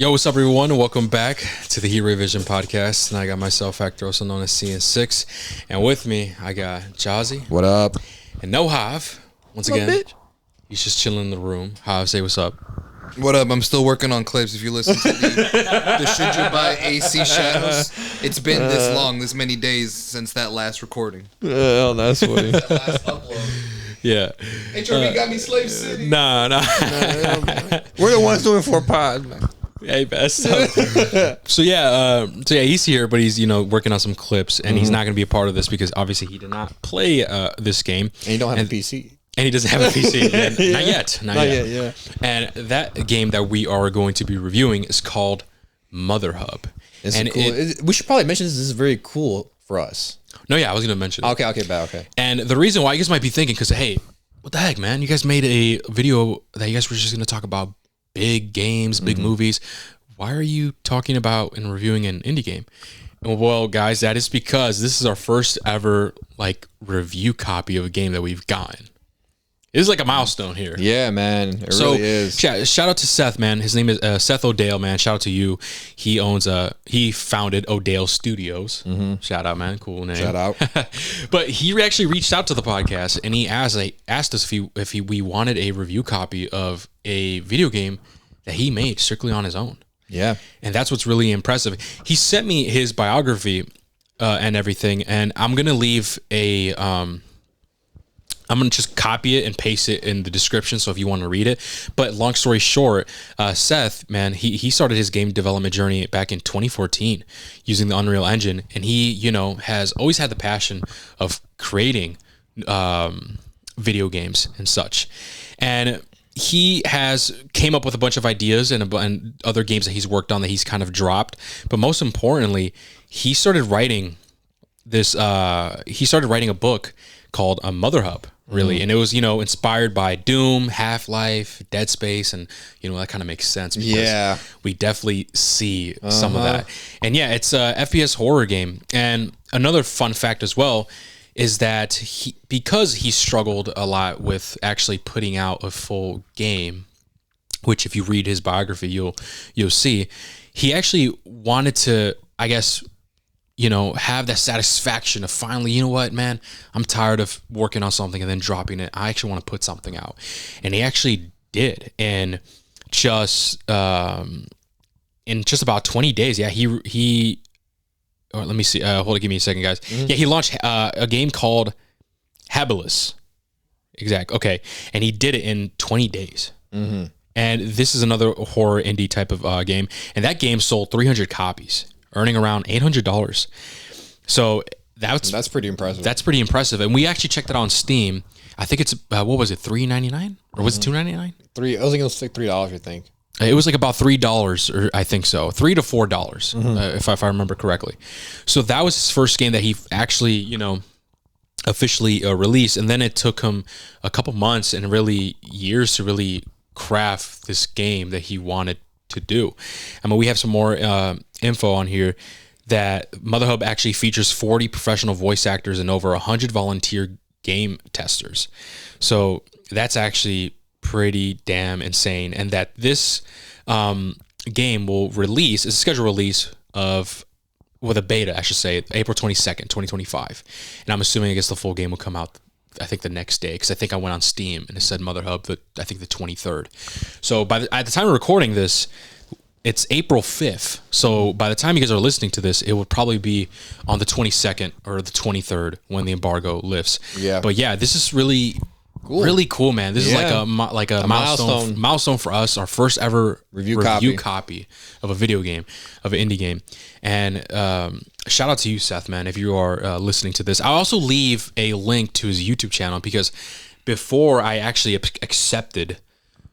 Yo, what's up, everyone? Welcome back to the Heat Revision podcast. And I got myself, Hector, also known as CN6. And with me, I got Jazzy. What up? And no Hav. Once again, bitch. He's just chilling in the room. Hav, say what's up. What up? I'm still working on clips. If you listen to the Should You Buy AC Shadows, it's been this long, this many days since that last recording. Oh, that's funny. That last upload. Yeah. HRV got me Slave City. Nah. We're the ones doing 4 pods, man. Hey, best. So yeah, he's here, but he's working on some clips, and he's not going to be a part of this because obviously he did not play this game, and he don't have a PC, and he doesn't have a PC. Not yet. Yeah. And that game that we are going to be reviewing is called Mother Hub. We should probably mention this is very cool for us. No, yeah, I was going to mention. Okay. And the reason why you guys might be thinking, because hey, what the heck, man? You guys made a video that you guys were just going to talk about big games, big movies. Why are you talking about and reviewing an indie game? Well, guys, that is because this is our first ever review copy of a game that we've gotten. It is like a milestone here. Yeah, man. It really is. Shout out to Seth, man. His name is Seth O'Dale, man. Shout out to you. He founded O'Dale Studios. Shout out, man. Cool name. Shout out. But he actually reached out to the podcast and he asked us if we wanted a review copy of a video game that he made strictly on his own. Yeah. And that's what's really impressive. He sent me his biography and everything, and I'm gonna leave I'm going to just copy it and paste it in the description, so if you want to read it. But long story short, Seth, man, he started his game development journey back in 2014 using the Unreal Engine, and he, has always had the passion of creating video games and such. And he came up with a bunch of ideas and other games that he's worked on that he's kind of dropped. But most importantly, he started writing a book called Mother Hub, really. And it was, inspired by Doom, Half-Life, Dead Space, and, that kind of makes sense because we definitely see some of that. And yeah, it's a FPS horror game. And another fun fact as well is that because he struggled a lot with actually putting out a full game, which if you read his biography, you'll see, he actually wanted to, I guess, have that satisfaction of finally, you know what, man, I'm tired of working on something and then dropping it. I actually want to put something out. And he actually did. And just in just about 20 days, let me see. Hold on, give me a second, guys. Yeah, he launched a game called Habilis. Exact. Okay. And he did it in 20 days. And this is another horror indie type of game. And that game sold 300 copies, earning around $800. So that's pretty impressive. That's pretty impressive. And we actually checked it out on Steam. I think it's what was it, $3.99 or was it $2.99? I was thinking it was like $3. I think it was like about $3, or I think so, $3 to $4, if I remember correctly. So that was his first game that he actually officially released, and then it took him a couple months and really years to really craft this game that he wanted to do. I mean, we have some more info on here that Mother Hub actually features 40 professional voice actors and over 100 volunteer game testers. So that's actually pretty damn insane. And that this game will release, is a scheduled release with a beta, I should say, April 22nd, 2025. And I'm assuming, I guess, the full game will come out, I think, the next day, because I think I went on Steam and it said Mother Hub, I think the 23rd. So at the time of recording this, it's April 5th. So by the time you guys are listening to this, it would probably be on the 22nd or the 23rd when the embargo lifts. Yeah. But yeah, this is really cool. Really cool, man. This is like a milestone for us, our first ever review copy of a video game, of an indie game. And shout out to you, Seth, man, if you are listening to this. I'll also leave a link to his YouTube channel, because before I actually accepted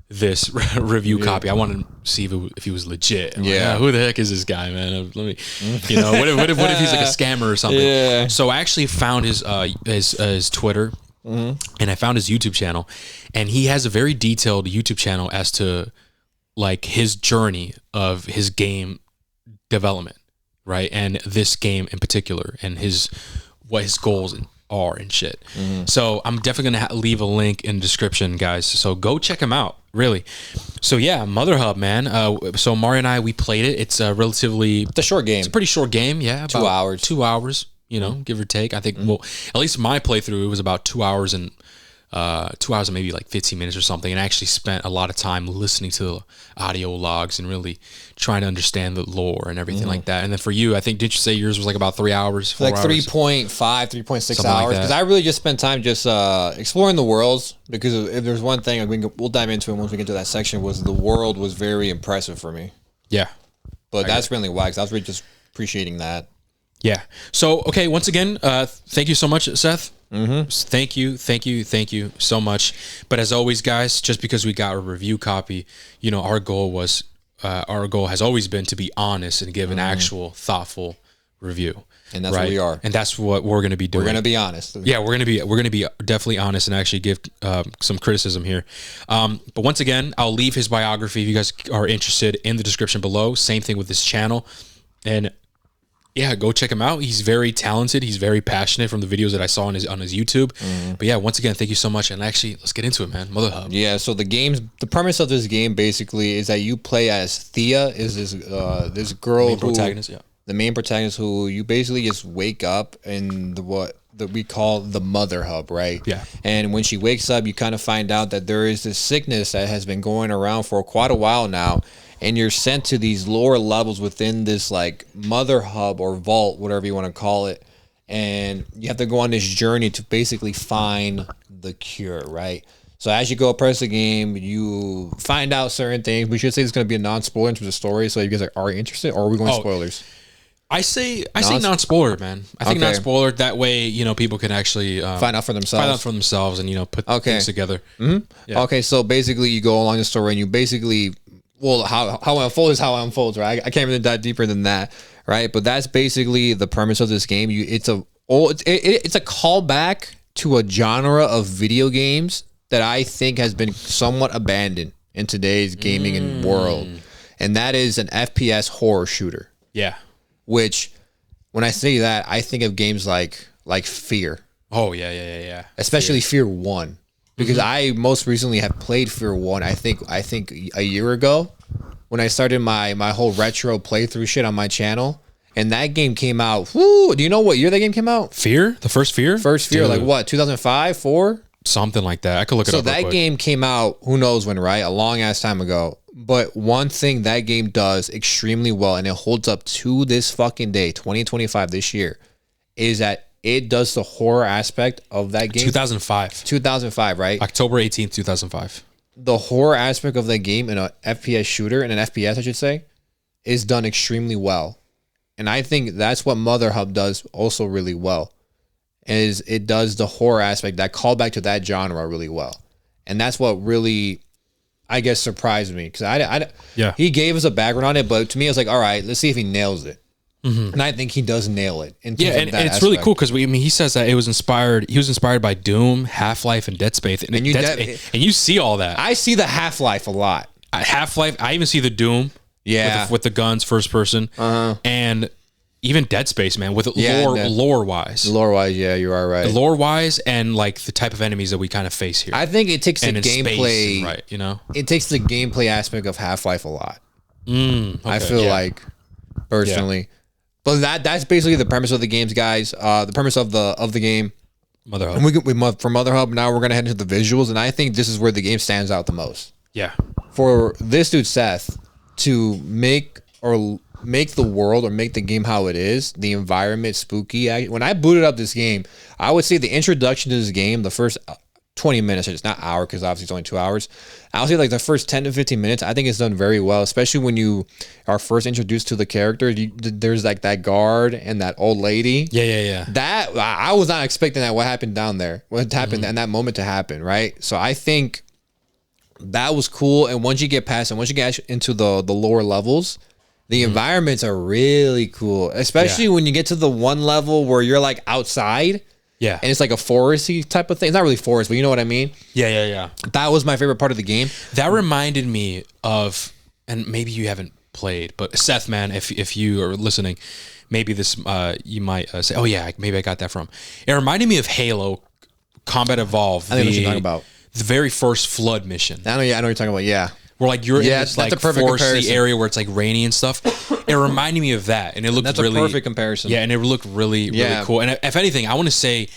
this review copy, I wanted to see if he was legit. I'm like, who the heck is this guy, man? Let me, what if he's like a scammer or something? Yeah. So I actually found his Twitter. And I found his YouTube channel, and he has a very detailed YouTube channel as to his journey of his game development, right? And this game in particular, and what his goals are and shit. So I'm definitely gonna leave a link in the description, guys. So go check him out. really. So yeah, Mother Hub, man. So Mario and I, we played it. It's a relatively, It's a short game. it's a pretty short game. Yeah, 2 about hours. 2 hours. You know, give or take. I think. Well, at least my playthrough, it was about 2 hours and 2 hours and maybe like 15 minutes or something. And I actually spent a lot of time listening to the audio logs and really trying to understand the lore and everything like that. And then for you, I think, didn't you say yours was like about 3 hours? 4 like hours? 3.5, 3.6 Something like hours. that. Because I really just spent time just exploring the worlds. Because if there's one thing, we'll dive into it once we get to that section, was the world was very impressive for me. Yeah. But that's really why, because I was really just appreciating that. Yeah. So, okay, once again, thank you so much, Seth. Thank you so much. But as always, guys, just because we got a review copy, you know, our goal has always been to be honest and give an actual thoughtful review. And that's what we are. And that's what we're going to be doing. We're going to be honest. Yeah, we're gonna be definitely honest and actually give some criticism here. But once again, I'll leave his biography if you guys are interested in the description below. Same thing with this channel, and yeah, go check him out. He's very talented. He's very passionate from the videos that I saw on his YouTube. But yeah, once again, thank you so much. And actually, let's get into it, man. Mother Hub. Yeah, so the premise of this game basically is that you play as Thea, is this girl Protagonist, yeah. the main protagonist who you basically just wake up in what we call the Mother Hub, right? Yeah. And when she wakes up, you kind of find out that there is this sickness that has been going around for quite a while now. And you're sent to these lower levels within this like Mother Hub or vault, whatever you want to call it. And you have to go on this journey to basically find the cure, right? So as you go across the game, you find out certain things. We should say it's going to be a non-spoiler into the story. So you guys are interested, or are we going spoilers? I say non-spoiler, man. I think Okay. non-spoiler. That way, you know, people can actually Find out for themselves. and, you know, put things together. Yeah. Okay, so basically you go along the story and you basically, well, how it unfolds is how it unfolds, right? I can't really dive deeper than that, right? But that's basically the premise of this game. It's a callback to a genre of video games that I think has been somewhat abandoned in today's gaming and world, and that is an FPS horror shooter. Yeah. Which, when I say that, I think of games like Fear. Oh yeah. Especially Fear 1. Because I most recently have played Fear 1, I think a year ago, when I started my whole retro playthrough shit on my channel. And that game came out, do you know what year that game came out? Fear? The first Fear? First Fear, Dude. like what, 2005, 4? Something like that. I could look it So up real that quick. game came out, who knows when, right? A long ass time ago. But one thing that game does extremely well, and it holds up to this fucking day, 2025 this year, is that it does the horror aspect of that game. 2005. 2005, right? October 18th, 2005. The horror aspect of that game in an FPS shooter, in an FPS, I should say, is done extremely well. And I think that's what Mother Hub does also really well. Is it does the horror aspect, that callback to that genre really well. And that's what really, I guess, surprised me. Because he gave us a background on it, but to me, it was like, all right, let's see if he nails it. And I think he does nail it. Yeah, and it's really cool because he says that he was inspired by Doom, Half-Life, and Dead Space. And you see all that. I see the Half-Life a lot. Half-Life, I even see the Doom. Yeah. With the guns, first person. And even Dead Space, man, with lore-wise. Lore-wise, yeah, you are right. Lore-wise and like the type of enemies that we kind of face here. I think it takes the gameplay, right, you know? It takes the gameplay aspect of Half-Life a lot. Okay, I feel like, personally. Yeah. But that's basically the premise of the games, guys. The premise of the game. Mother Hub. And for Mother Hub, now we're going to head into the visuals, and I think this is where the game stands out the most. Yeah. For this dude, Seth, to make the world or make the game how it is, the environment spooky. When I booted up this game, I would say the introduction to this game, the first 20 minutes, it's not hour because obviously it's only 2 hours. I would say like the first 10 to 15 minutes, I think it's done very well, especially when you are first introduced to the character. There's like that guard and that old lady. Yeah. That I was not expecting that. What happened down there? What happened in that moment to happen? Right. So I think that was cool. And once you get past and once you get into the lower levels, the environments are really cool, especially when you get to the one level where you're like outside. Yeah. And it's like a foresty type of thing. It's not really forest, but you know what I mean? Yeah. That was my favorite part of the game. That reminded me of, and maybe you haven't played, but Seth, man, if you are listening, maybe this, you might say, oh yeah, maybe I got that from. It reminded me of Halo Combat Evolved. I think what you're talking about. the very first flood mission. I know what you're talking about. Yeah. Where like you're in this that's like a perfect foresty comparison. area where it's like rainy and stuff. It reminded me of that, and it looked That's really a perfect comparison. Yeah, and it looked really Yeah. cool. And if anything, I want to say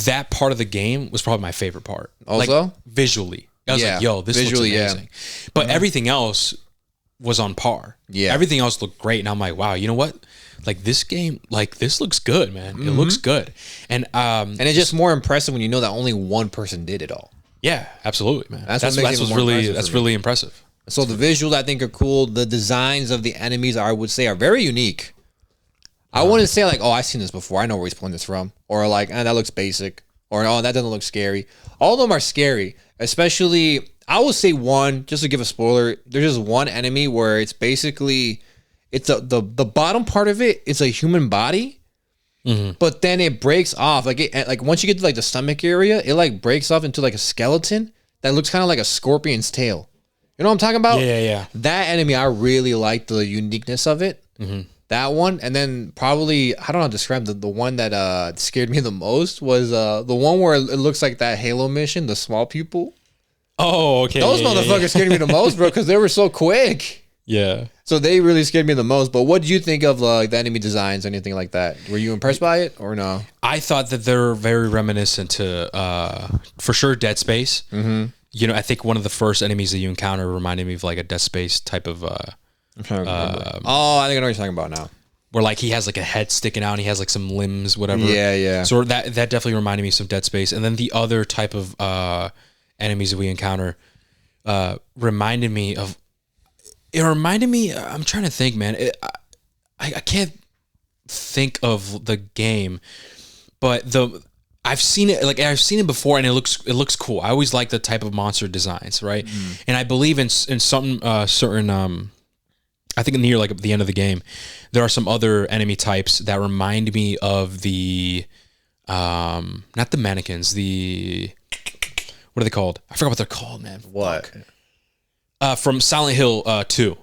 that part of the game was probably my favorite part. Also? like, visually, I was Yeah. like, "Yo, this Visually, yeah. looks amazing." But everything else was on par. Yeah. everything else looked great, and I'm like, "Wow, you know what? Like this game, like this looks good, man. It looks good." And And it's just more impressive when you know that only one person did it all. yeah, absolutely, man. That's what makes it what's more really impressive that's for me. really impressive. So the visuals I think are cool. The designs of the enemies, I would say, are very unique. I wouldn't say like, oh, I've seen this before. I know where he's pulling this from. Or like, that looks basic. Or, oh, that doesn't look scary. All of them are scary. Especially, I will say one, just to give a spoiler, there's just one enemy where it's basically, it's the bottom part of it, it's a human body. But then it breaks off. Like once you get to like the stomach area, it like breaks off into like a skeleton that looks kind of like a scorpion's tail. You know what I'm talking about? Yeah. That enemy, I really like the uniqueness of it. That one, and then probably I don't know how to describe the one that scared me the most was the one where it looks like that Halo mission, the small people. Oh, okay. Those motherfuckers scared me the most, bro, because they were so quick. Yeah. So they really scared me the most. But what did you think of the enemy designs, anything like that? Were you impressed by it or no? I thought that they're very reminiscent to, for sure, Dead Space. You know, I think one of the first enemies that you encounter reminded me of like a Dead Space type of, I'm trying to remember. Oh, I think I know what you're talking about now. where like he has like a head sticking out and he has like some limbs, whatever. Yeah. So that definitely reminded me of some Dead Space. And then the other type of enemies that we encounter reminded me of. It reminded me. I'm trying to think, man. I can't think of the game, but I've seen it before, and it looks cool. I always like the type of monster designs, right? And I believe in some certain I think near like the end of the game, there are some other enemy types that remind me of the not the mannequins, what are they called? I forgot what they're called, man. What? From Silent Hill 2.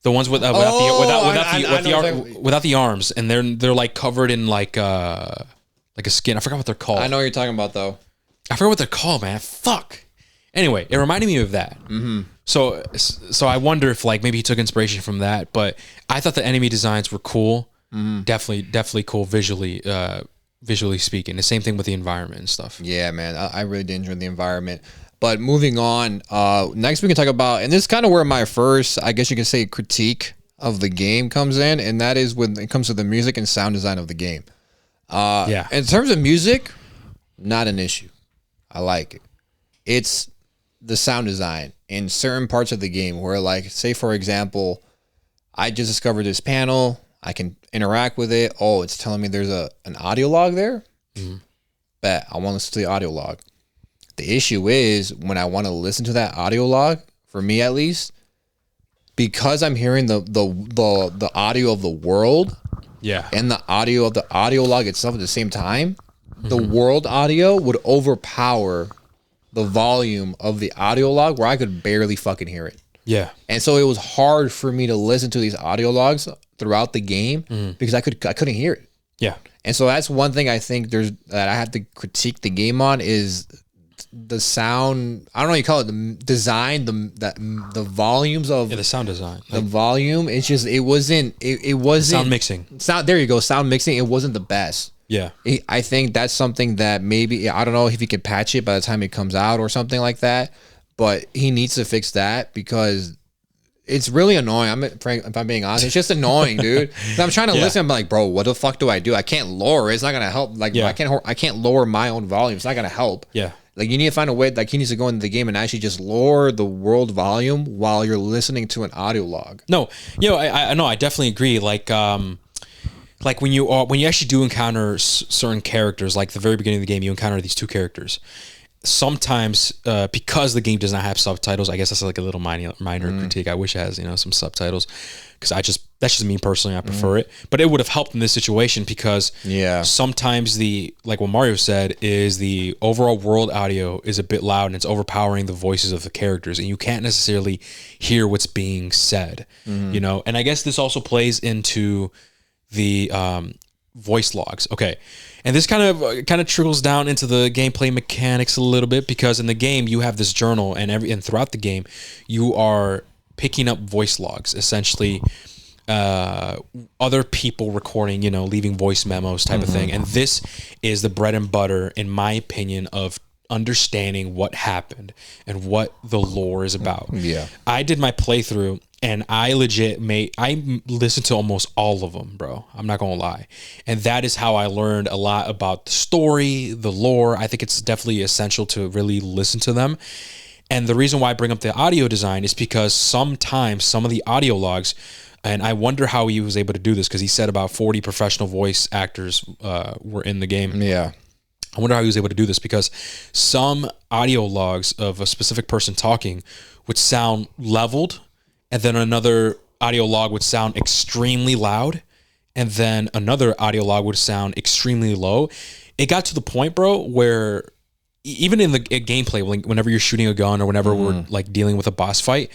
The ones without the arms, and they're like covered in like a skin. I forgot what they're called. I know what you're talking about though. I forgot what they're called, man. Fuck. Anyway, it reminded me of that. So I wonder if like maybe he took inspiration from that. But I thought the enemy designs were cool. Definitely cool visually speaking. The same thing with the environment and stuff. Yeah, man. I really did enjoy the environment. But moving on, next we can talk about, and this is kind of where my first, I guess you can say, critique of the game comes in, and that is when it comes to the music and sound design of the game. In terms of music, not an issue. I like it. It's the sound design in certain parts of the game where, like, say for example, I just discovered this panel. I can interact with it. Oh, it's telling me there's an audio log there. Bet I want to listen to the audio log. The issue is when I want to listen to that audio log, for me at least, because I'm hearing the audio of the world, and the audio of the audio log itself at the same time, the world audio would overpower the volume of the audio log where I could barely fucking hear it. Yeah. And so it was hard for me to listen to these audio logs throughout the game because I couldn't hear it. Yeah. And so that's one thing I think that I have to critique the game on is the sound. I don't know what you call it, the design, the volumes of the sound design. the volume. It's just it wasn't Sound mixing. There you go, sound mixing. It wasn't the best. Yeah. I think that's something that maybe, I don't know if he could patch it by the time it comes out or something like that, but he needs to fix that because it's really annoying. If I'm being honest, it's just annoying, dude. I'm trying to listen. I'm like, bro, what the fuck do I do? I can't lower it. It's not gonna help. Like, I can't lower my own volume. It's not gonna help. Yeah. Like, you need to find a way. Like, he needs to go into the game and actually just lower the world volume while you're listening to an audio log. No, I know. I definitely agree. Like when you actually do encounter certain characters, like the very beginning of the game, you encounter these two characters. Sometimes, because the game does not have subtitles, I guess that's like a little minor critique. I wish it has, some subtitles, because that's just me personally. I prefer it, but it would have helped in this situation because sometimes like what Mario said is the overall world audio is a bit loud and it's overpowering the voices of the characters, and you can't necessarily hear what's being said. And I guess this also plays into the voice logs. Okay. And this kind of trickles down into the gameplay mechanics a little bit, because in the game you have this journal, and throughout the game you are picking up voice logs, essentially other people recording, leaving voice memos type of thing. And this is the bread and butter, in my opinion, of understanding what happened and what the lore is about. Yeah. I did my playthrough and I listened to almost all of them, bro. I'm not gonna lie. And that is how I learned a lot about the story, the lore. I think it's definitely essential to really listen to them. And the reason why I bring up the audio design is because sometimes some of the audio logs, and I wonder how he was able to do this, because he said about 40 professional voice actors were in the game. Yeah. I wonder how he was able to do this, because some audio logs of a specific person talking would sound leveled, and then another audio log would sound extremely loud, and then another audio log would sound extremely low. It got to the point, bro, where even in the gameplay, whenever you're shooting a gun or whenever we're like dealing with a boss fight,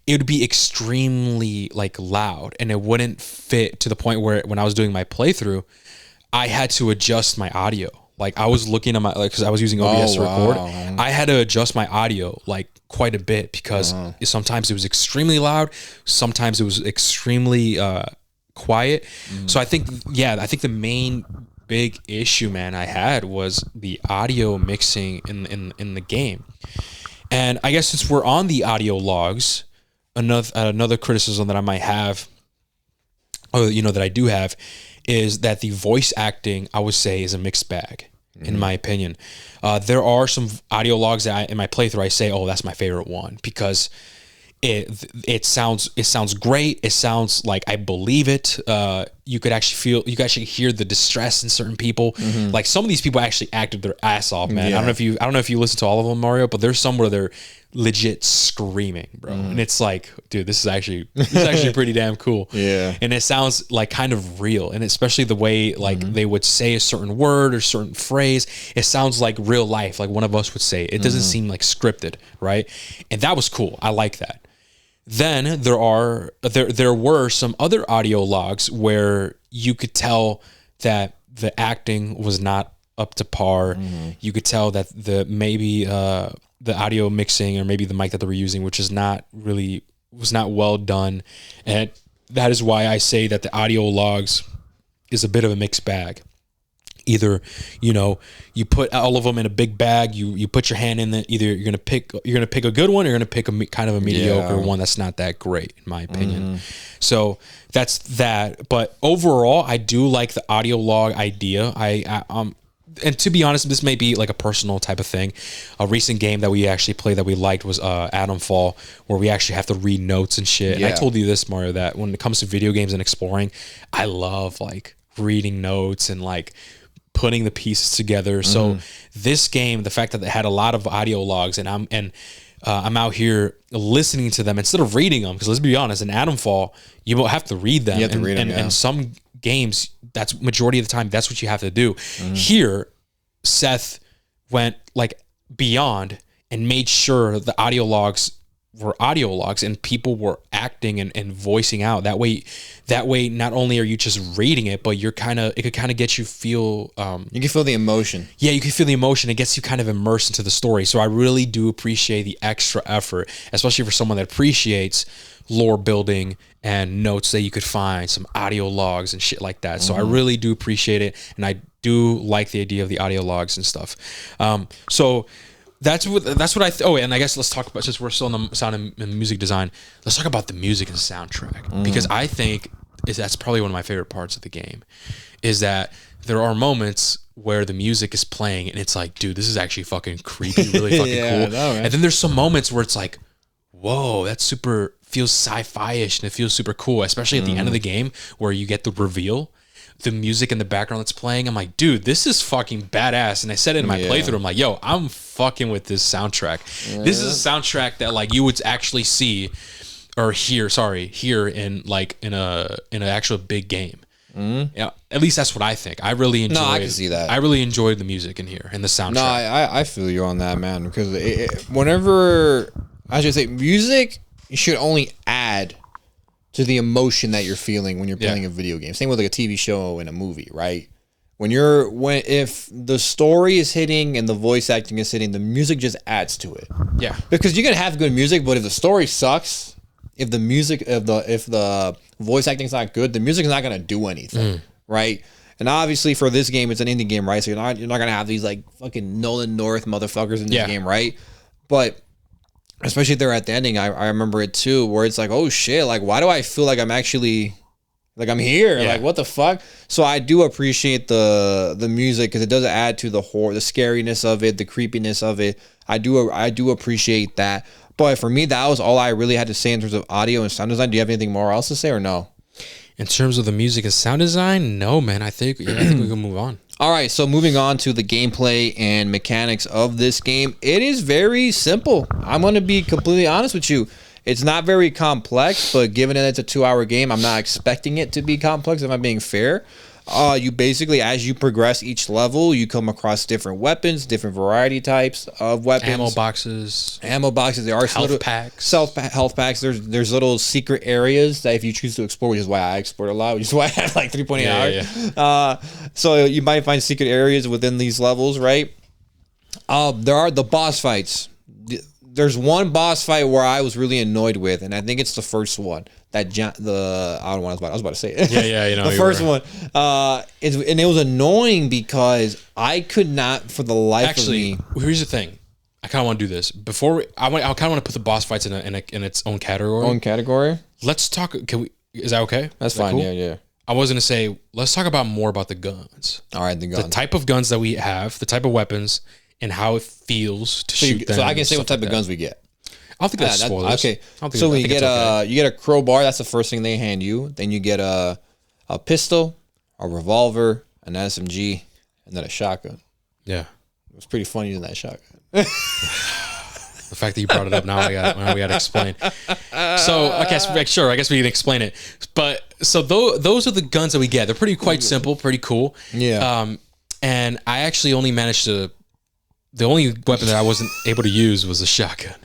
it would be extremely like loud, and it wouldn't fit, to the point where when I was doing my playthrough, I had to adjust my audio. Like I was looking at my, because I was using OBS to record. I had to adjust my audio like quite a bit, because sometimes it was extremely loud, sometimes it was extremely quiet. So I think the main big issue, man, I had was the audio mixing in the game. And I guess since we're on the audio logs, another criticism that I might have, or that I do have, is that the voice acting, I would say, is a mixed bag, in my opinion. There are some audio logs that in my playthrough I say, oh, that's my favorite one, because it sounds great. It sounds like I believe it. You could actually hear the distress in certain people. Like some of these people actually acted their ass off, man. Yeah. I don't know if you listen to all of them, Mario, but there's some where they're legit screaming, bro. And it's like, dude, this is actually pretty damn cool. Yeah. And it sounds like kind of real. And especially the way like they would say a certain word or certain phrase, it sounds like real life, like one of us would say. It doesn't seem like scripted, right? And that was cool. I like that. Then there were some other audio logs where you could tell that the acting was not up to par. You could tell that the audio mixing, or maybe the mic that they were using, which was not well done. And that is why I say that the audio logs is a bit of a mixed bag. Either, you put all of them in a big bag, you put your hand in it, either you're going to pick a good one, or you're going to pick a kind of a mediocre one that's not that great, in my opinion. So that's that. But overall, I do like the audio log idea. And to be honest, this may be like a personal type of thing. A recent game that we actually played that we liked was Atom Fall, where we actually have to read notes and shit. Yeah. And I told you this, Mario, that when it comes to video games and exploring, I love like reading notes and like putting the pieces together. So this game, the fact that it had a lot of audio logs, and I'm out here listening to them instead of reading them, because let's be honest, in Atom Fall, you will have to read them. You have to read them, and some games, that's majority of the time, that's what you have to do. Here, Seth went like beyond and made sure the audio logs were audio logs and people were acting and voicing out. That way, not only are you just reading it, but it could kind of get you feel. You can feel the emotion. Yeah, you can feel the emotion. It gets you kind of immersed into the story. So I really do appreciate the extra effort, especially for someone that appreciates lore building and notes that you could find, some audio logs and shit like that. So I really do appreciate it, and I do like the idea of the audio logs and stuff. So that's what and I guess let's talk about, since we're still in the sound and music design, let's talk about the music and soundtrack, because I think that's probably one of my favorite parts of the game, is that there are moments where the music is playing and it's like, dude, this is actually fucking creepy, really fucking cool. No, and then there's some moments where it's like, whoa, that feels sci-fi-ish, and it feels super cool, especially at the end of the game where you get the reveal. The music in the background that's playing, I'm like, dude, this is fucking badass. And I said it in my playthrough, I'm like, yo, I'm fucking with this soundtrack. This is a soundtrack that like you would actually see or hear in an actual big game. Yeah, at least that's what I think. I really enjoyed. No, I can see that. I really enjoyed the music in here and the soundtrack. No, I feel you on that, man. Because whenever I should say music, you should only add to the emotion that you're feeling when you're playing a video game. Same with like a TV show and a movie, right? If the story is hitting and the voice acting is hitting, the music just adds to it. Yeah. Because you can have good music, but if the story sucks, if the voice acting is not good, the music is not gonna do anything, right? And obviously for this game, it's an indie game, right? So you're not gonna have these like fucking Nolan North motherfuckers in this game, right? But especially there at the ending, I remember it too, where it's like, oh shit, like why do I feel like I'm actually like I'm here? Like what the fuck? So I do appreciate the music because it does add to the horror, the scariness of it, the creepiness of it. I do appreciate that. But for me, that was all I really had to say in terms of audio and sound design. Do you have anything more else to say or no? In terms of the music and sound design, no, man. I think we can move on. All right, so moving on to the gameplay and mechanics of this game. It is very simple. I'm going to be completely honest with you. It's not very complex, but given that it's a 2-hour game, I'm not expecting it to be complex, if I'm being fair. You basically, as you progress each level, you come across different weapons, different variety types of weapons. Ammo boxes. There are health packs. Health packs. There's little secret areas that if you choose to explore, which is why I explored a lot, which is why I have like 3.8 hours. Yeah. So you might find secret areas within these levels, right? There are the boss fights. There's one boss fight where I was really annoyed with, and I think it's the first one. I don't know what I was about to say it. Yeah, you know. The first one. And it was annoying because I could not, for the life of me. Here's the thing. I kind of want to do this. I kind of want to put the boss fights in its own category. Let's talk. Is that okay? That's fine. Cool? Yeah. I was going to say, let's talk about more about the guns. All right, the guns. The type of guns that we have, the type of weapons, and how it feels to shoot them. So I can say what type of guns we get. I don't think that's spoilers. Okay. So you get a crowbar. That's the first thing they hand you. Then you get a pistol, a revolver, an SMG, and then a shotgun. Yeah. It was pretty fun using that shotgun. The fact that you brought it up now, we got to explain. So I guess we can explain it. But so those are the guns that we get. They're quite simple, pretty cool. Yeah. And I actually only managed to. The only weapon that I wasn't able to use was a shotgun.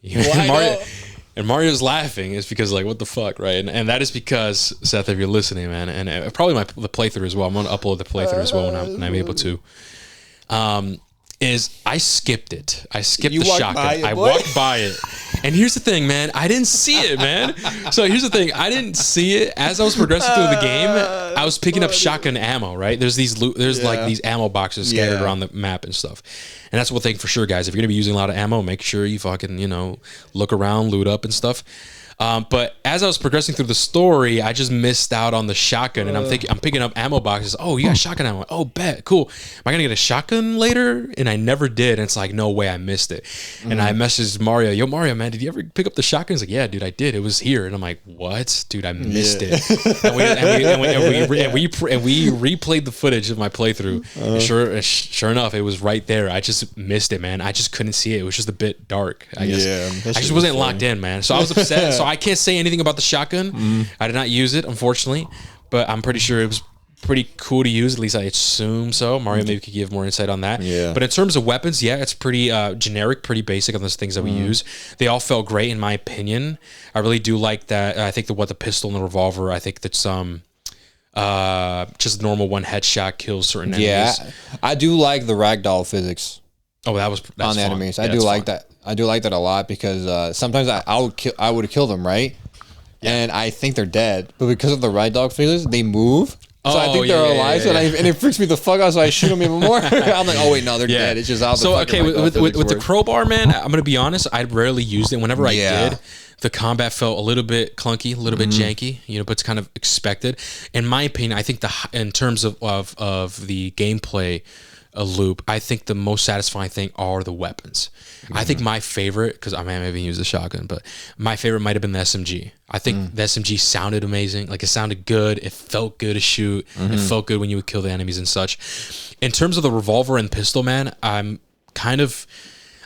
And Mario's laughing is because like what the fuck, right? And that is because Seth, if you're listening, man, and probably the playthrough as well. I'm gonna upload the playthrough as well when I'm able to. Is I skipped it. I skipped the shotgun. I walked by it. And here's the thing, man. I didn't see it, man. So here's the thing. I didn't see it as I was progressing through the game. I was picking up shotgun ammo, right? There's like these ammo boxes scattered around the map and stuff. And that's one thing for sure, guys. If you're gonna be using a lot of ammo, make sure you fucking, look around, loot up and stuff. But as I was progressing through the story, I just missed out on the shotgun, and I'm picking up ammo boxes. Oh, you got shotgun ammo. Oh, bet, cool. Am I gonna get a shotgun later? And I never did. And it's like, no way, I missed it. And I messaged Mario, yo, Mario, man, did you ever pick up the shotgun? He's like, yeah, dude, I did. It was here. And I'm like, what, dude? I missed it. And we replayed the footage of my playthrough. And sure enough, it was right there. I just missed it, man. I just couldn't see it. It was just a bit dark, I guess. I just wasn't locked in, man. So I was upset. So I can't say anything about the shotgun. I did not use it, unfortunately, but I'm pretty sure it was pretty cool to use. At least I assume so. Mario maybe could give more insight on that. Yeah. But in terms of weapons, it's pretty generic, pretty basic on those things that we use. They all felt great in my opinion. I really do like that. I think the pistol and the revolver, I think that's just normal one headshot kills certain enemies. Yeah, I do like the ragdoll physics. Oh, that's on the enemies. I do like that. I do like that a lot because sometimes I would kill them, right? Yeah. And I think they're dead, but because of the ragdoll physics, they move. So I think they're alive, and it freaks me the fuck out. So I shoot them even more. I'm like, oh wait, no, they're dead. It's just how the with the crowbar, man. I'm gonna be honest. I rarely used it. Whenever I did, the combat felt a little bit clunky, a little bit janky. But it's kind of expected. In my opinion, I think in terms of the gameplay loop, I think the most satisfying thing are the weapons. I think my favorite, because I may even use the shotgun, but my favorite might have been the SMG. I think the SMG sounded amazing. Like, it sounded good. It felt good to shoot. It felt good when you would kill the enemies and such. In terms of the revolver and pistol, man, I'm kind of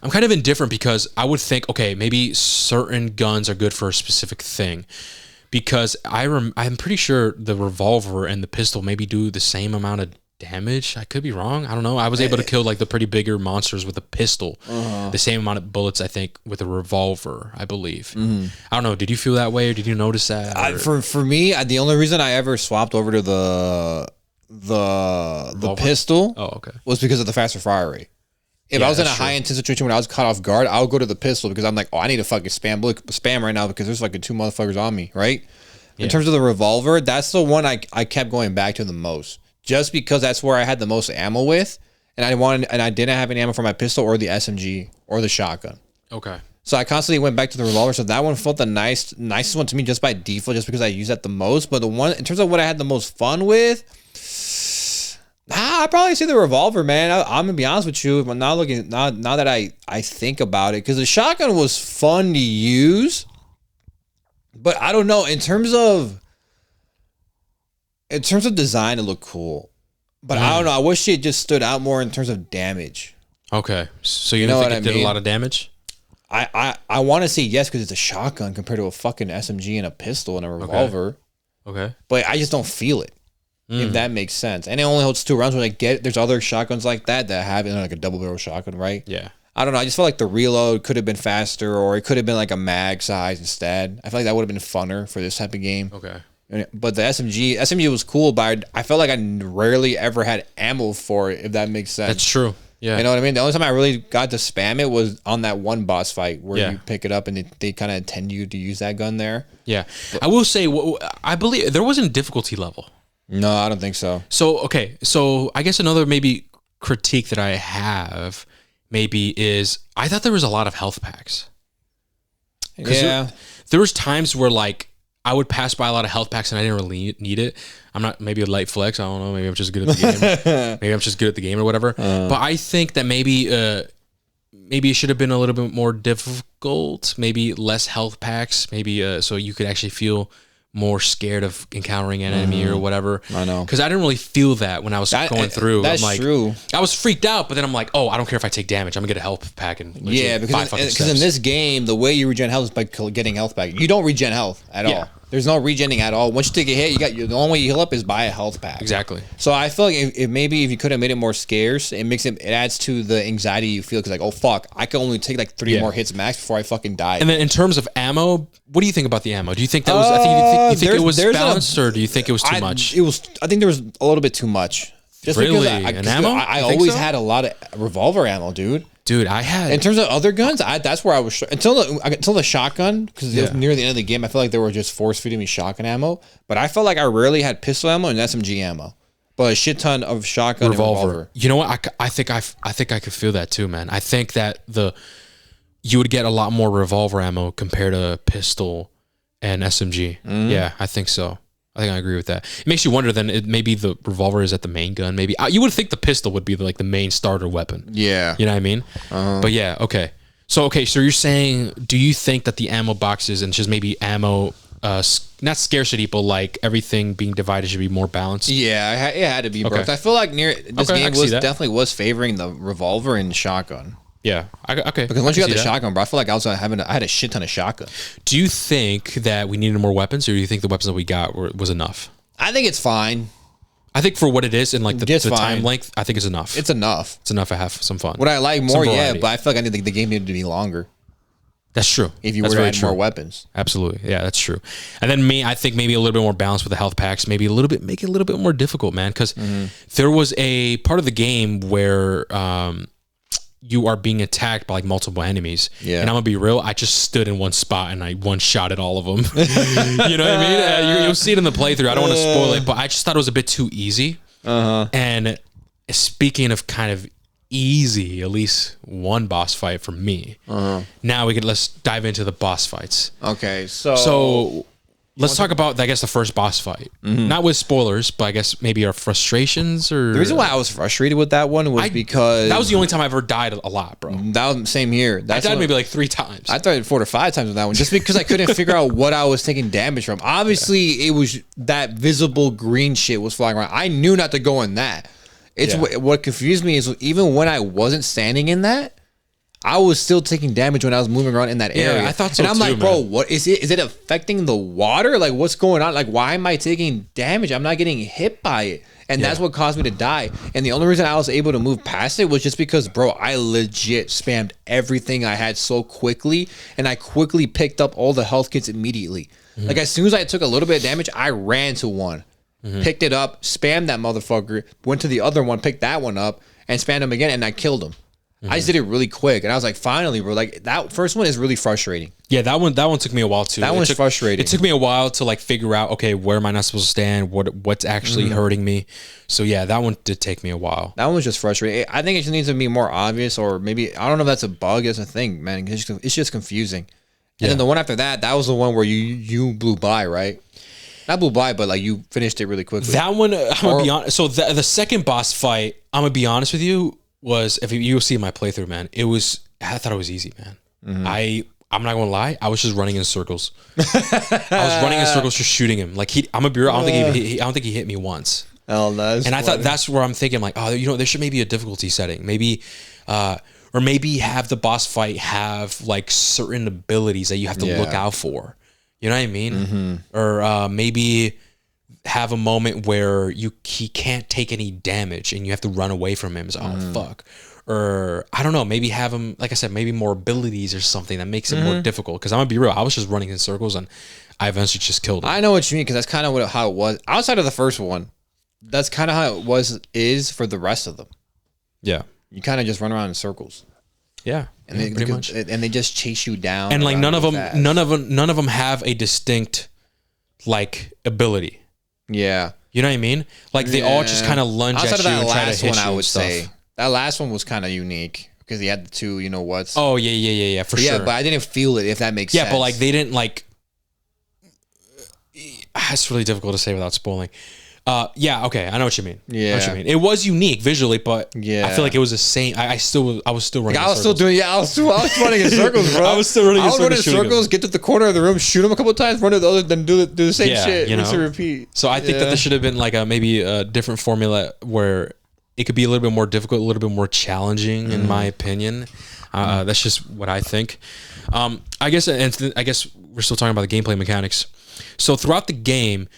indifferent because I would think, okay, maybe certain guns are good for a specific thing. Because I'm pretty sure the revolver and the pistol maybe do the same amount of damage. I could be wrong. I don't know. I was able to kill like the pretty bigger monsters with a pistol. The same amount of bullets, I think, with a revolver, I believe. I don't know. Did you feel that way, or did you notice that? For me, the only reason I ever swapped over to the pistol was because of the faster fire rate. If I was in a high intense situation when I was caught off guard, I would go to the pistol because I'm like, oh, I need to fucking spam right now because there's fucking 2 motherfuckers on me, right? In terms of the revolver, that's the one I kept going back to the most, just because that's where I had the most ammo with, and I didn't have any ammo for my pistol or the SMG or the shotgun. Okay. So I constantly went back to the revolver. So that one felt the nicest one to me just by default, just because I use that the most. But the one in terms of what I had the most fun with, I'd probably say the revolver, man. I'm gonna be honest with you. But now that I think about it, because the shotgun was fun to use, but I don't know in terms of design, it looked cool. But I don't know. I wish it just stood out more in terms of damage. Okay, so you don't think it did a lot of damage? I want to say yes because it's a shotgun compared to a fucking SMG and a pistol and a revolver. Okay. But I just don't feel it. If that makes sense. And it only holds 2 rounds. When I get there's other shotguns like that have like a double barrel shotgun, right? Yeah. I don't know. I just felt like the reload could have been faster, or it could have been like a mag size instead. I feel like that would have been funner for this type of game. Okay. But the SMG was cool, but I felt like I rarely ever had ammo for it, if that makes sense. That's true. Yeah. You know what I mean? The only time I really got to spam it was on that one boss fight where you pick it up and they kind of intend you to use that gun there. Yeah. I will say, I believe there wasn't a difficulty level. No, I don't think so. So, okay. So I guess another maybe critique that I have maybe is I thought there was a lot of health packs. Yeah. There was times where like I would pass by a lot of health packs and I didn't really need it. I'm not, maybe a light flex. I don't know. Maybe I'm just good at the game. Maybe I'm just good at the game or whatever. But I think that maybe it should have been a little bit more difficult. Maybe less health packs. Maybe so you could actually feel more scared of encountering an enemy or whatever. I know. Because I didn't really feel that when I was going through. That's true. I was freaked out, but then I'm like, oh, I don't care if I take damage. I'm going to get a health pack. And because in this game, the way you regen health is by getting health back. You don't regen health at all. There's no regenning at all. Once you take a hit, the only way you heal up is buy a health pack. Exactly. So I feel like if you could have made it more scarce, it adds to the anxiety you feel because like, oh fuck, I can only take like 3 more hits max before I fucking die. And then in terms of ammo, what do you think about the ammo? Do you think that was? You think it was balanced, or do you think it was too much? I think there was a little bit too much. Just really? Because ammo? I always had a lot of revolver ammo, dude. Dude, I had. In terms of other guns, that's where I was until the shotgun, because near the end of the game, I felt like they were just force feeding me shotgun ammo. But I felt like I rarely had pistol ammo and SMG ammo, but a shit ton of shotgun and revolver. You know what? I think I could feel that too, man. I think that you would get a lot more revolver ammo compared to pistol and SMG. Yeah, I think so. I think I agree with that. It makes you wonder then, maybe the revolver is at the main gun. Maybe you would think the pistol would be like the main starter weapon. Yeah. You know what I mean? But yeah, okay. So you're saying, do you think that the ammo boxes and just maybe ammo, not scarcity, but like everything being divided should be more balanced? Yeah, it had to be broke. I feel like this game definitely was favoring the revolver and shotgun. Yeah. Okay. Because once you got the shotgun, bro, I feel like I had a shit ton of shotgun. Do you think that we needed more weapons, or do you think the weapons that we got was enough? I think it's fine. I think for what it is and like the time length, I think it's enough. It's enough. It's enough to have some fun. Would I like more? Yeah, but I feel like the game needed to be longer. That's true. If you were to add more weapons. Absolutely. Yeah, that's true. And then I think maybe a little bit more balance with the health packs, maybe make it a little bit more difficult, man. Because there was a part of the game where you are being attacked by like multiple enemies. Yeah. And I'm gonna be real, I just stood in one spot and I one-shotted all of them. You know what I mean? You'll see it in the playthrough. I don't want to spoil it, but I just thought it was a bit too easy. And speaking of kind of easy, at least one boss fight for me. Now let's dive into the boss fights. Okay, so let's talk about, I guess, the first boss fight. Not with spoilers, but I guess maybe our frustrations or... The reason why I was frustrated with that one was because... That was the only time I ever died a lot, bro. That was same here. I died maybe like 3 times. I died 4 to 5 times with that one, just because I couldn't figure out what I was taking damage from. Obviously, it was that visible green shit was flying around. I knew not to go in that. What confused me is even when I wasn't standing in that, I was still taking damage when I was moving around in that area. I thought so. And I'm like, bro, what is it? Is it affecting the water? Like, what's going on? Like, why am I taking damage? I'm not getting hit by it. And that's what caused me to die. And the only reason I was able to move past it was just because, bro, I legit spammed everything I had so quickly, and I quickly picked up all the health kits immediately. Like, as soon as I took a little bit of damage, I ran to one, picked it up, spammed that motherfucker, went to the other one, picked that one up, and spammed him again, and I killed him. I just did it really quick, and I was like, finally, bro. Like, that first one is really frustrating. Yeah, that one took me a while too. That one's frustrating. It took me a while to like figure out, okay, where am I not supposed to stand? What's actually hurting me? So yeah, that one did take me a while. That one was just frustrating. I think it just needs to be more obvious, or maybe I don't know if that's a bug, it's a thing, man. It's just confusing. And then the one after that, that was the one where you blew by, right? Not blew by, but like you finished it really quickly. That one, I'm gonna be honest. So the second boss fight, I'm gonna be honest with you, was, if you'll see my playthrough, man, I thought it was easy, man. I'm not gonna lie, I was just running in circles. I was running in circles just shooting him. Like, I'm gonna be real, I don't think he hit me once. Oh, that's and I thought that's where I'm thinking, like, oh, there should maybe a difficulty setting, maybe, or maybe have the boss fight have like certain abilities that you have to look out for. You know what I mean? Or maybe have a moment where he can't take any damage and you have to run away from him. So, oh fuck. Or I don't know, maybe have him, like I said, maybe more abilities or something that makes it more difficult. Because I'm gonna be real, I was just running in circles and I eventually just killed him. I know what you mean, because that's kind of how it was outside of the first one. That's kind of how it is for the rest of them. Yeah, you kind of just run around in circles. Yeah, and pretty much, and they just chase you down. And like none of them have a distinct like ability. Yeah, you know what I mean? Like they all just kind of lunge at you and try to hit you. I would say that last one was kind of unique because he had the two, you know what's. Oh yeah, for sure. Yeah, but I didn't feel it, if that makes sense. Yeah, but like they didn't like. It's really difficult to say without spoiling. Yeah, okay, I know what you mean. Yeah, I know what you mean. It was unique visually, but yeah, I feel like it was the same. I was still running. Like, I was running in circles, bro. I was still running. I would run in circles, get to the corner of the room, shoot him a couple of times, run to the other, then do the same shit, rinse and repeat. So I think that there should have been like maybe a different formula where it could be a little bit more difficult, a little bit more challenging, in my opinion. That's just what I think. I guess we're still talking about the gameplay mechanics. So throughout the game,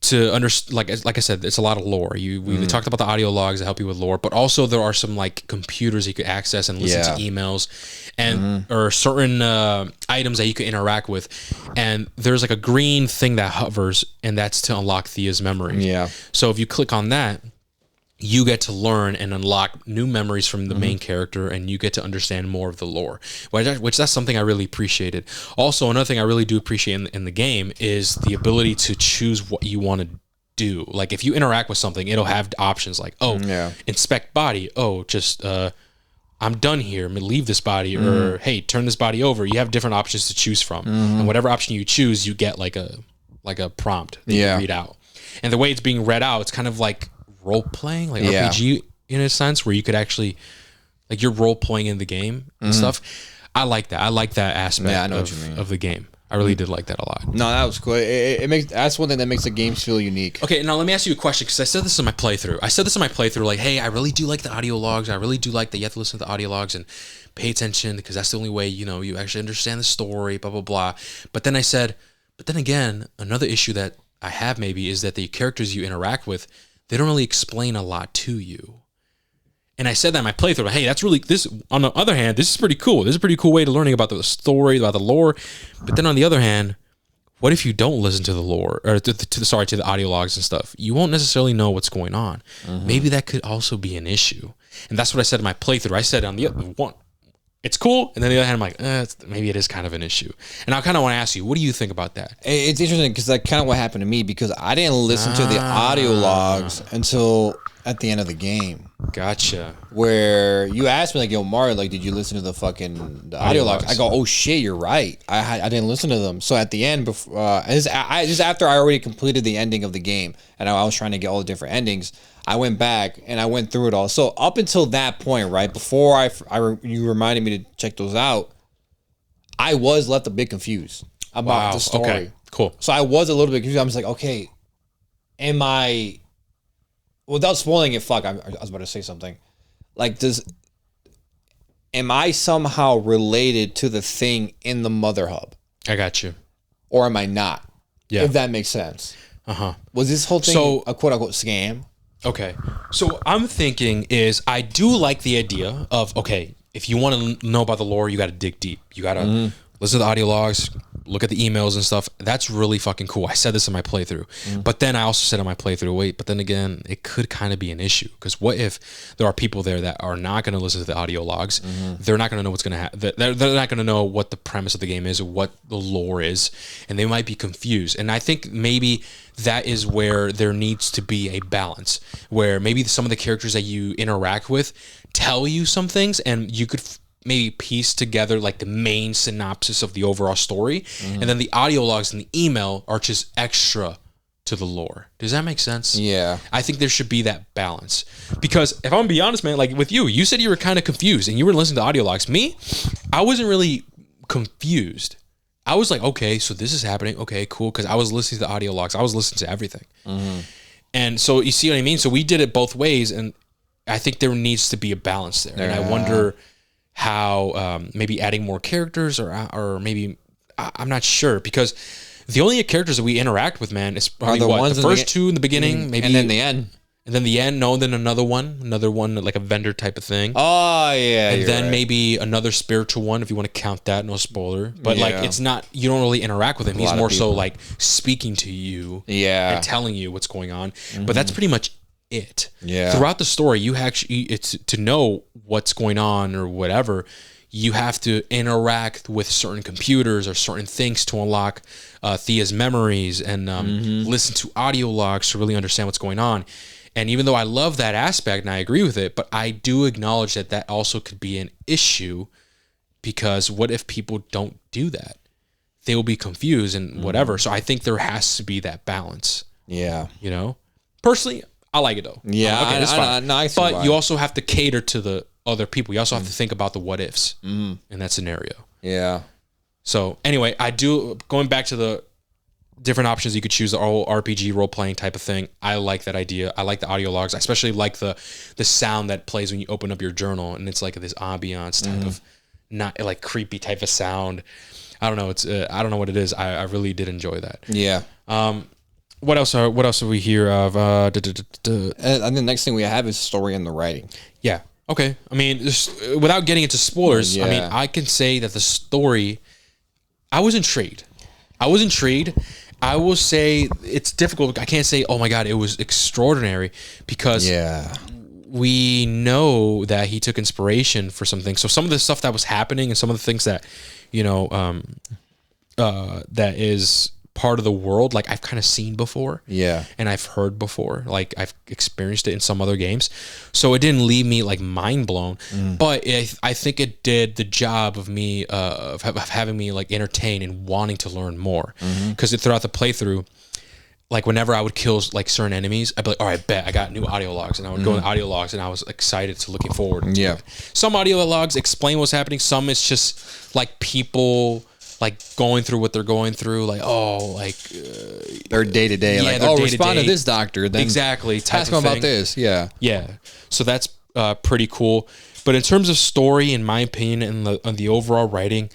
to understand, like I said, it's a lot of lore. We talked about the audio logs that help you with lore, but also there are some like computers you could access and listen to emails, and or certain items that you can interact with. And there's like a green thing that hovers, and that's to unlock Thea's memory. Yeah. So if you click on that, you get to learn and unlock new memories from the main character, and you get to understand more of the lore, which that's something I really appreciated. Also, another thing I really do appreciate in the game is the ability to choose what you want to do. Like if you interact with something, it'll have options like, inspect body. Oh, just I'm done here. I'm gonna leave this body, or hey, turn this body over. You have different options to choose from, and whatever option you choose, you get like a prompt that you read out. And the way it's being read out, it's kind of like role playing, like RPG in a sense, where you could actually, like, you're role playing in the game and stuff. I like that. I like that aspect of the game. I really did like that a lot. No, that was cool. It makes, that's one thing that makes the games feel unique. Okay, now let me ask you a question, because I said this in my playthrough. Like, hey, I really do like the audio logs. I really do like that you have to listen to the audio logs and pay attention, because that's the only way, you actually understand the story, blah, blah, blah. But then I said, but then again, another issue that I have maybe is that the characters you interact with, they don't really explain a lot to you. And I said that in my playthrough, hey, that's really, this, on the other hand, this is pretty cool. This is a pretty cool way to learning about the story, about the lore. But then on the other hand, what if you don't listen to the lore, or to the audio logs and stuff? You won't necessarily know what's going on. Maybe that could also be an issue. And that's what I said in my playthrough. I said on the other one, it's cool. And then the other hand, I'm like, maybe it is kind of an issue. And I kind of want to ask you, what do you think about that? It's interesting, because that's kind of what happened to me, because I didn't listen to the audio logs until at the end of the game. Gotcha. Where you asked me, like, yo, Mario, like, did you listen to the audio logs? I go, oh shit, you're right. I didn't listen to them. So at the end, just after I already completed the ending of the game, and I was trying to get all the different endings, I went back and I went through it all. So up until that point, right, before you reminded me to check those out, I was left a bit confused about the story. Okay, cool. So I was a little bit confused. I was like, okay, am I, without spoiling it, I was about to say something. Like, am I somehow related to the thing in the Mother Hub? I got you. Or am I not? Yeah. If that makes sense. Was this whole thing a quote unquote scam? Okay. So I'm thinking is I do like the idea of, okay, if you want to know about the lore, you got to dig deep. You got to listen to the audio logs, look at the emails and stuff. That's really fucking cool. I said this in my playthrough. But then I also said in my playthrough, wait, but then again, it could kind of be an issue. Because what if there are people there that are not going to listen to the audio logs? They're not going to know what's going to happen. They're not going to know what the premise of the game is or what the lore is. And they might be confused. And I think maybe that is where there needs to be a balance. Where maybe some of the characters that you interact with tell you some things and you could maybe piece together like the main synopsis of the overall story, and then the audio logs and the email are just extra to the lore. Does that make sense? Yeah. I think there should be that balance. Because if I'm gonna be honest, man, like with you said you were kind of confused and you were listening to audio logs. Me, I wasn't really confused. I was like, okay, so this is happening. Okay, cool. Because I was listening to the audio logs. I was listening to everything. And so you see what I mean? So we did it both ways, and I think there needs to be a balance there. And I wonder how maybe adding more characters or maybe I'm not sure, because the only characters that we interact with, man, is probably the first two in the beginning, maybe, and then the end. And then the end, then another one like a vendor type of thing. Oh yeah, and then maybe another spiritual one if you want to count that. No spoiler, but like it's not. You don't really interact with him. He's more so like speaking to you, and telling you what's going on. But that's pretty much it. Yeah. Throughout the story, you actually it's to know what's going on or whatever. You have to interact with certain computers or certain things to unlock Thea's memories and listen to audio logs to really understand what's going on. And even though I love that aspect and I agree with it, but I do acknowledge that that also could be an issue, because what if people don't do that? They will be confused and whatever. So I think there has to be that balance. Yeah. You know? Personally, I like it though. Yeah. Okay, that's fine. But you also have to cater to the other people. You also have to think about the what ifs in that scenario. Yeah. So anyway, going back to the different options you could choose, the whole RPG role-playing type of thing. I like that idea. I like the audio logs. I especially like the sound that plays when you open up your journal, and it's like this ambiance type of, not like creepy type of sound. I don't know. It's I don't know what it is. I really did enjoy that. Yeah. What else are we hear of? And the next thing we have is story and the writing. Yeah. Okay. I mean, without getting into spoilers, I mean, I can say that the story, I was intrigued. I will say it's difficult. I can't say, oh my God, it was extraordinary, because we know that he took inspiration for some things. So some of the stuff that was happening and some of the things that, that is part of the world, like I've kind of seen before. Yeah. And I've heard before. Like I've experienced it in some other games. So it didn't leave me like mind blown, but I think it did the job of me, of having me like entertained and wanting to learn more. Because throughout the playthrough, like whenever I would kill like certain enemies, I'd be like, all right, bet I got new audio logs, and I would go in the audio logs and I was excited to looking forward. Yeah. Some audio logs explain what's happening. Some it's just like people like going through what they're going through, like their day to day, like respond to this doctor, then exactly ask them about this, yeah. So that's pretty cool. But in terms of story, in my opinion, and the overall writing,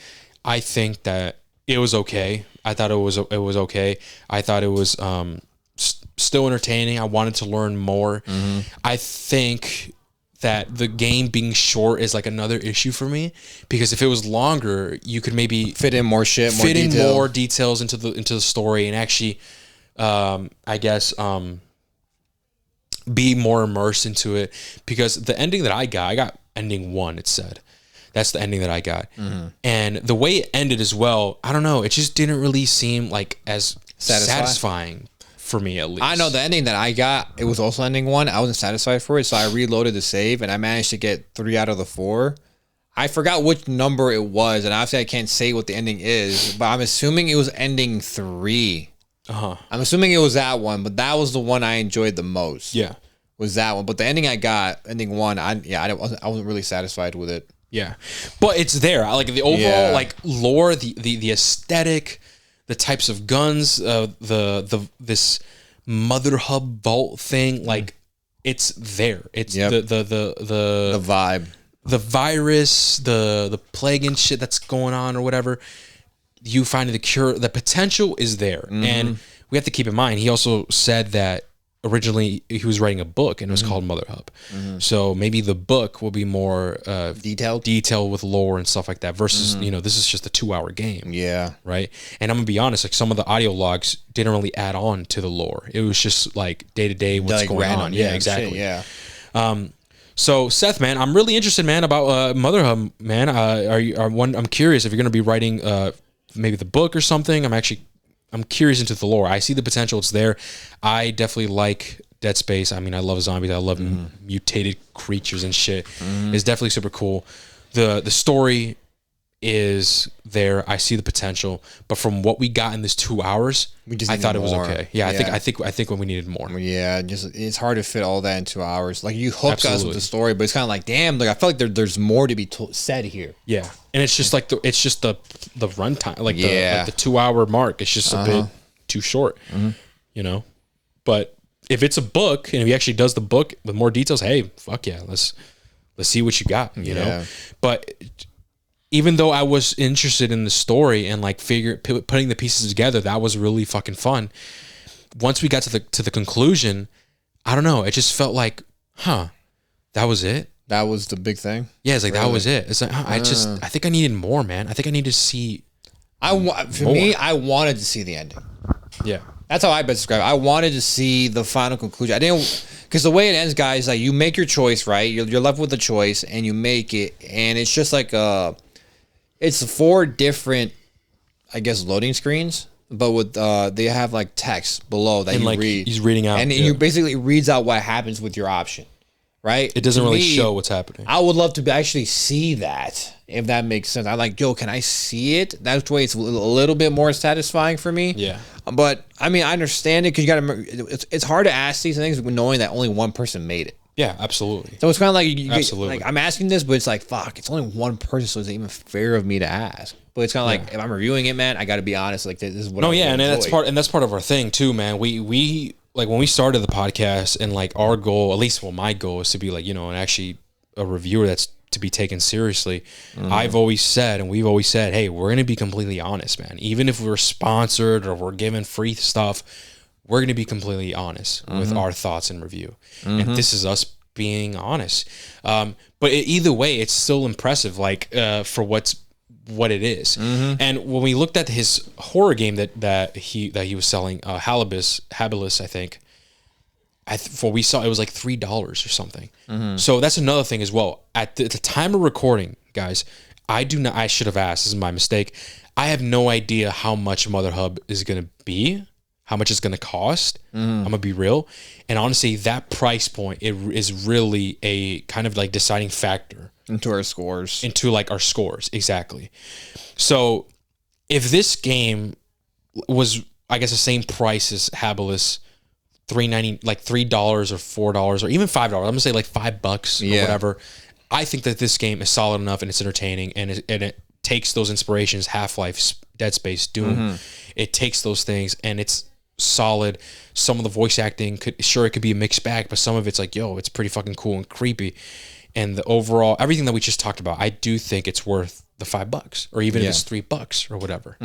I think that it was okay. I thought it was okay. I thought it was still entertaining. I wanted to learn more. I think that the game being short is like another issue for me, because if it was longer, you could maybe fit in more details into the story, and actually, I guess, be more immersed into it. Because the ending that I got ending 1. It said that's the ending that I got, and the way it ended as well, I don't know. It just didn't really seem like as satisfying. For me, at least. I know the ending that I got, it was also ending 1. I wasn't satisfied for it, so I reloaded the save, and I managed to get 3 out of the 4. I forgot which number it was, and obviously I can't say what the ending is, but I'm assuming it was ending 3. I'm assuming it was that one, but that was the one I enjoyed the most. Yeah, was that one. But the ending I got, ending 1, I wasn't really satisfied with it. Yeah, but it's there. I like the overall like lore, the aesthetic, the types of guns, this mother hub vault thing, like it's there. It's the vibe, the virus, the plague and shit that's going on or whatever. You find the cure, the potential is there, and we have to keep in mind. He also said that originally he was writing a book and it was called Mother Hub. So maybe the book will be more detailed with lore and stuff like that versus, this is just a 2-hour game. Yeah. Right. And I'm gonna be honest, like some of the audio logs didn't really add on to the lore. It was just like day to day what's going random, on. Yeah, exactly. Shit, yeah. So Seth, man, I'm really interested, man, about Mother Hub, man. I'm curious if you're gonna be writing maybe the book or something. I'm curious into the lore. I see the potential. It's there. I definitely like Dead Space. I mean, I love zombies. I love mutated creatures and shit. It's definitely super cool. The story is there. I see the potential. But from what we got in this 2 hours, I thought it was okay. Yeah, I think when we needed more. Yeah, just it's hard to fit all that in 2 hours. Like you hook us with the story, but it's kind of like, damn. Like I feel like there's more to be said here. Yeah, and it's just like the runtime, like the 2 hour mark. It's just a bit too short, But if it's a book and if he actually does the book with more details, hey, fuck yeah, let's see what you got, you know. But even though I was interested in the story and like putting the pieces together, that was really fucking fun. Once we got to the conclusion, I don't know. It just felt like, that was it. That was the big thing. Yeah, it's like that was it. It's like I think I needed more, man. I think I need to see. I wanted to see the ending. Yeah, that's how I best describe it. I wanted to see the final conclusion. I didn't, because the way it ends, guys, like you make your choice, right? You're left with a choice, and you make it, and it's just like it's 4 different, I guess, loading screens, but with they have like text below that you read. He's reading out, and you basically reads out what happens with your option, right? It doesn't really show what's happening. I would love to actually see that, if that makes sense. I'm like, yo, can I see it? That way, it's a little bit more satisfying for me. Yeah. But I mean, I understand it because you got to. It's hard to ask these things knowing that only one person made it. Yeah, absolutely. So it's kind of like absolutely. Like I'm asking this, but it's like fuck. It's only one person, so it's even fair of me to ask. But it's kind of like if I'm reviewing it, man, I got to be honest. Like this is what. No, and that's part of our thing too, man. We like when we started the podcast and like our goal, at least my goal is to be like and actually a reviewer that's to be taken seriously. I've always said, and we've always said, hey, we're gonna be completely honest, man. Even if we're sponsored or we're given free stuff, we're going to be completely honest with our thoughts and review. And this is us being honest. But either way, it's still impressive, like for what it is. And when we looked at his horror game that he was selling, Habilis, I think, we saw it was like $3 or something. So that's another thing as well. At the time of recording, guys, I should have asked. This is my mistake. I have no idea how much Mother Hub is going to be. How much it's going to cost. I'm going to be real. And honestly, that price point is really a kind of like deciding factor. Into our scores. Exactly. So if this game was, I guess, the same price as Habilis, $3.90, like $3 or $4 or even $5, I'm going to say like $5 or whatever. I think that this game is solid enough and it's entertaining and it takes those inspirations, Half-Life, Dead Space, Doom. It takes those things and it's solid. Some of the voice acting it could be a mixed bag, but some of it's like, it's pretty fucking cool and creepy. And the overall, everything that we just talked about, I do think it's worth the $5 or even if it's $3 or whatever,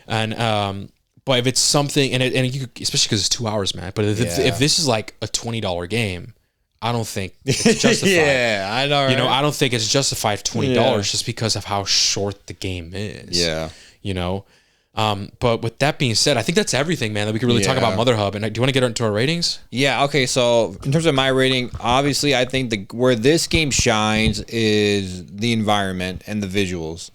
And, but if it's something, and you could, especially because it's 2 hours, man, but if this is like a $20 game, I don't think it's justified. I know, right? I don't think it's justified $20 just because of how short the game is. But with that being said, I think that's everything, man, that we could really talk about Mother Hub. And do you want to get into our ratings? Yeah, okay. So in terms of my rating, obviously I think where this game shines is the environment and the visuals.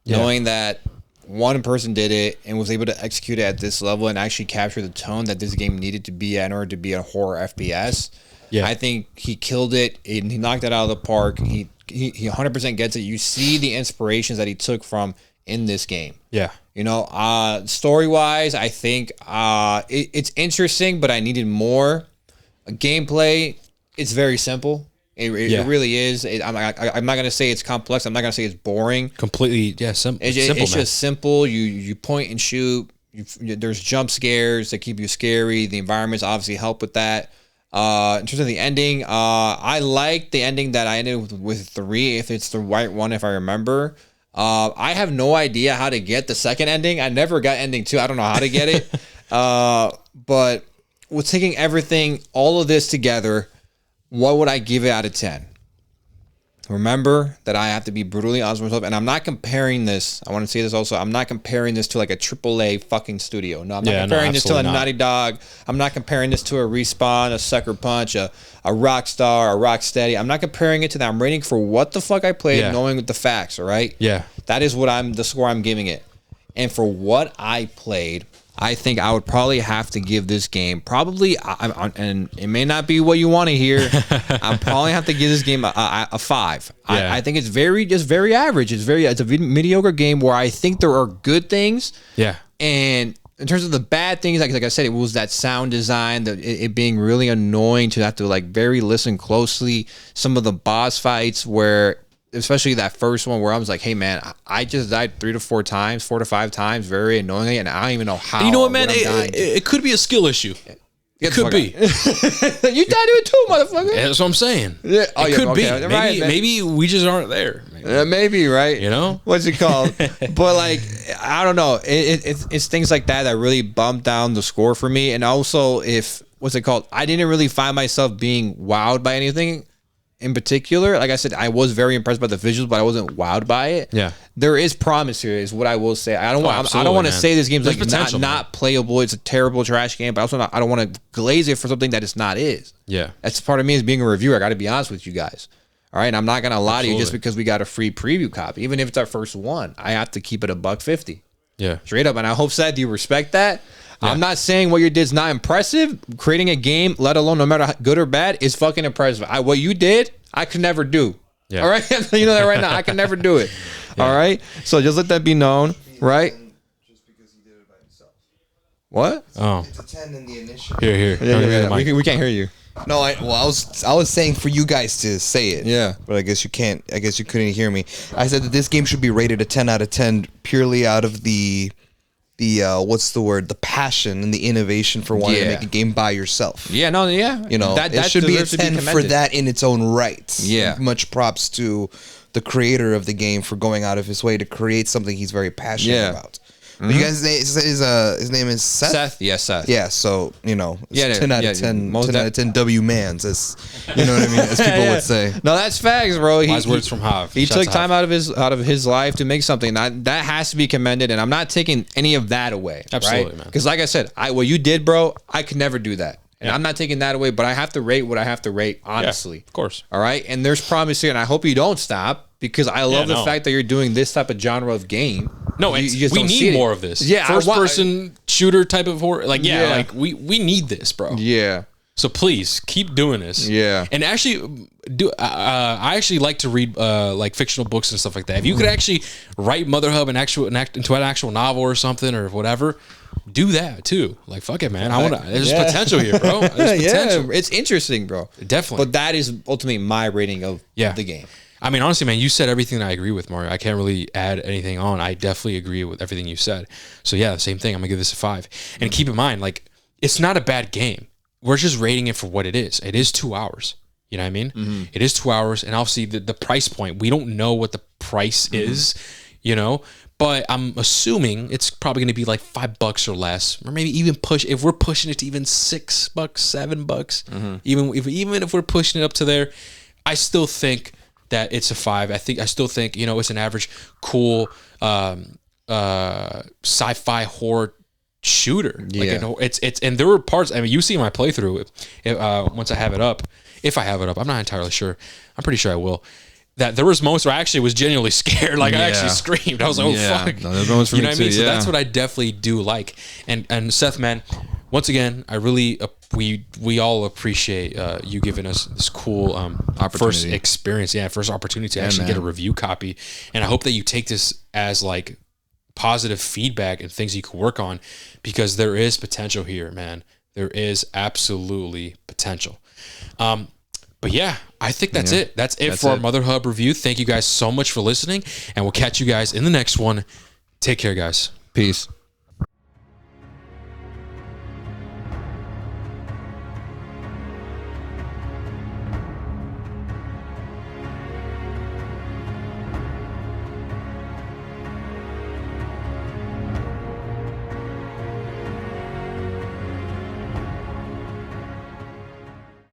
Knowing that one person did it and was able to execute it at this level and actually capture the tone that this game needed to be at in order to be a horror FPS. Yeah. I think he killed it. He knocked it out of the park. He 100% gets it. You see the inspirations that he took from in this game. Yeah. Story-wise, I think it's interesting, but I needed more. Gameplay, it's very simple. It really is. I'm not going to say it's complex. I'm not going to say it's boring. Completely, simple. It's just simple. You point and shoot. There's jump scares that keep you scary. The environments obviously help with that. In terms of the ending, I like the ending that I ended with 3, if it's the right one, if I remember. I have no idea how to get the second ending. I never got ending 2. I don't know how to get it. But with taking everything, all of this together, what would I give it out of 10? Remember that I have to be brutally honest with myself, and I'm not comparing this. I want to say this also. I'm not comparing this to like a AAA fucking studio. No, I'm not comparing this to a Naughty Dog. I'm not comparing this to a Respawn, a Sucker Punch, a Rockstar, a Rocksteady. I'm not comparing it to that. I'm rating for what the fuck I played, knowing the facts. All right. Yeah. That is what the score I'm giving it, and for what I played, I think I would probably have to give this game and it may not be what you want to hear. I probably have to give this game a 5. Yeah. I think it's very average. It's a mediocre game where I think there are good things. Yeah. And in terms of the bad things, like I said, it was that sound design, it being really annoying to have to like listen closely. Some of the boss fights where, especially that first one where I was like, hey man, I just died 4 to 5 times very annoyingly, and I don't even know how. You know what, man? It could be a skill issue. It could be. You died to it too, motherfucker. That's what I'm saying. Yeah. Oh, it could be. Right, maybe we just aren't there. Maybe, right? You know? What's it called? But like, I don't know. It's things like that really bumped down the score for me. And also, I didn't really find myself being wowed by anything in particular. Like I said, I was very impressed by the visuals, but I wasn't wowed by it. Yeah. There is promise here, is what I will say. I don't want to say this game's like not playable. It's a terrible trash game, but I don't want to glaze it for something that it's not is. Yeah. That's part of me as being a reviewer. I got to be honest with you guys. All right. And I'm not going to lie to you just because we got a free preview copy. Even if it's our first one, I have to keep it $1.50. Yeah. Straight up. And I hope, Seth, you respect that. Yeah. I'm not saying what you did is not impressive. Creating a game, let alone no matter how good or bad, is fucking impressive. What you did, I could never do. Yeah. All right? You know that right now. I can never do it. Yeah. All right? So just let that be known, right? Just because he did it by himself. What? Oh. It's a 10 in the initial. Here. Yeah. We can't hear you. No, I was saying for you guys to say it. Yeah. But I guess you can't. I guess you couldn't hear me. I said that this game should be rated a 10 out of 10 purely out of the what's the word? The passion and the innovation for wanting to make a game by yourself. Yeah, no, yeah. You know, that should be a 10 for that in its own right. Yeah. Much props to the creator of the game for going out of his way to create something he's very passionate about. But you guys, his name is Seth? Seth? Yeah, Seth. Yeah, so, you know, 10 out of 10, 10 out of 10 W-mans, as, you know what I mean, as people would say. No, that's facts, bro. Wise words from Hav. He took time out of his life to make something. That has to be commended, and I'm not taking any of that away. Absolutely, man. Because like I said, what you did, bro, I could never do that. And I'm not taking that away, but I have to rate what I have to rate, honestly. Yeah, of course. All right? And there's promise here, and I hope you don't stop, because I love the fact that you're doing this type of genre of game. No, we need more of this. Yeah, first-person shooter type of horror. Like, like we need this, bro. Yeah. So please keep doing this. Yeah. And actually, I actually like to read like fictional books and stuff like that. If you could actually write Mother Hub into an actual novel or something or whatever, do that too. Like, fuck it, man. There's potential here, bro. There's potential. It's interesting, bro. Definitely. But that is ultimately my rating of the game. I mean, honestly, man, you said everything that I agree with, Mario. I can't really add anything on. I definitely agree with everything you said. So yeah, same thing. I'm gonna give this a 5. And keep in mind, like, it's not a bad game. We're just rating it for what it is. It is 2 hours. You know what I mean? Mm-hmm. It is 2 hours, and obviously the price point. We don't know what the price is, you know. But I'm assuming it's probably gonna be like $5 or less, or maybe even if we're pushing it to even $6, $7, even if we're pushing it up to there, I still think that it's a 5. I still think, you know, it's an average, cool, sci-fi horror shooter. Yeah. Like, it's and there were parts. I mean, you see my playthrough. Once I have it up, if I have it up, I'm not entirely sure. I'm pretty sure I will. That there was moments where I actually was genuinely scared. Like, I actually screamed. I was like, "Oh fuck!" No, there's moments for you know me what I mean? too, So that's what I definitely do like. And Seth, man, once again, I really we all appreciate you giving us this cool first experience, first opportunity to actually get a review copy. And I hope that you take this as like positive feedback and things you can work on, because there is potential here, man. There is absolutely potential. But yeah, I think that's it. That's it our Mother Hub review. Thank you guys so much for listening, and we'll catch you guys in the next one. Take care, guys. Peace.